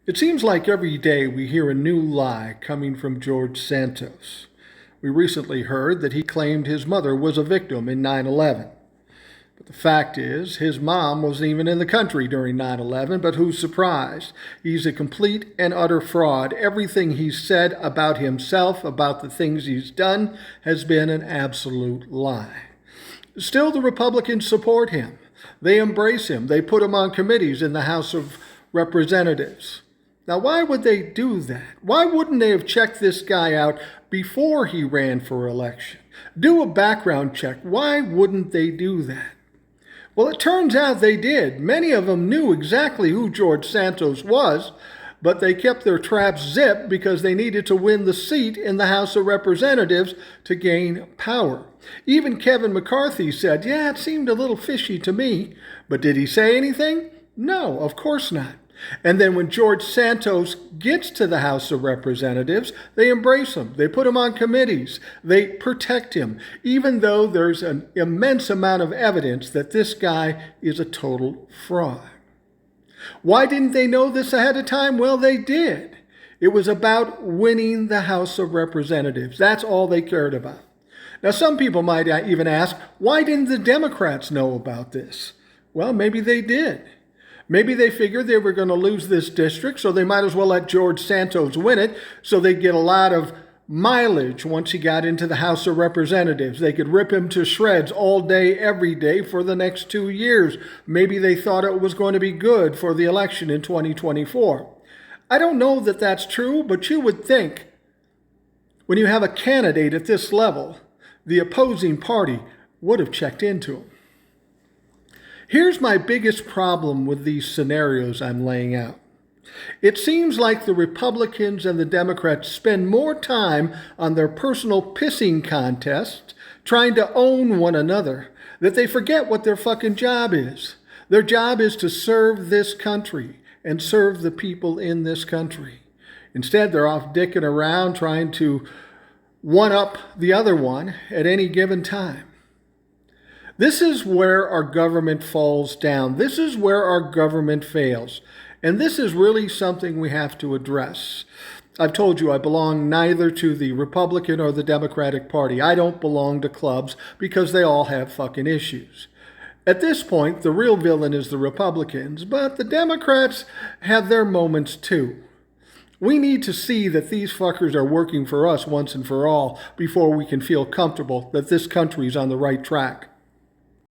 It seems like every day we hear a new lie coming from George Santos. We recently heard that he claimed his mother was a victim in 9/11. But the fact is, his mom wasn't even in the country during 9/11, but who's surprised? He's a complete and utter fraud. Everything he's said about himself, about the things he's done, has been an absolute lie. Still, the Republicans support him. They embrace him. They put him on committees in the House of Representatives. Now, why would they do that? Why wouldn't they have checked this guy out before he ran for election? Do a background check. Why wouldn't they do that? Well, it turns out they did. Many of them knew exactly who George Santos was, but they kept their traps zipped because they needed to win the seat in the House of Representatives to gain power. Even Kevin McCarthy said, yeah, it seemed a little fishy to me. But did he say anything? No, of course not. And then when George Santos gets to the House of Representatives, they embrace him. They put him on committees. They protect him, even though there's an immense amount of evidence that this guy is a total fraud. Why didn't they know this ahead of time? Well, they did. It was about winning the House of Representatives. That's all they cared about. Now, some people might even ask, why didn't the Democrats know about this? Well, maybe they did. Maybe they figured they were going to lose this district, so they might as well let George Santos win it so they'd get a lot of mileage once he got into the House of Representatives. They could rip him to shreds all day, every day for the next 2 years. Maybe they thought it was going to be good for the election in 2024. I don't know that that's true, but you would think when you have a candidate at this level, the opposing party would have checked into him. Here's my biggest problem with these scenarios I'm laying out. It seems like the Republicans and the Democrats spend more time on their personal pissing contests, trying to own one another, that they forget what their fucking job is. Their job is to serve this country and serve the people in this country. Instead, they're off dicking around trying to one-up the other one at any given time. This is where our government falls down. This is where our government fails. And this is really something we have to address. I've told you I belong neither to the Republican or the Democratic Party. I don't belong to clubs because they all have fucking issues. At this point, the real villain is the Republicans, but the Democrats have their moments too. We need to see that these fuckers are working for us once and for all before we can feel comfortable that this country is on the right track.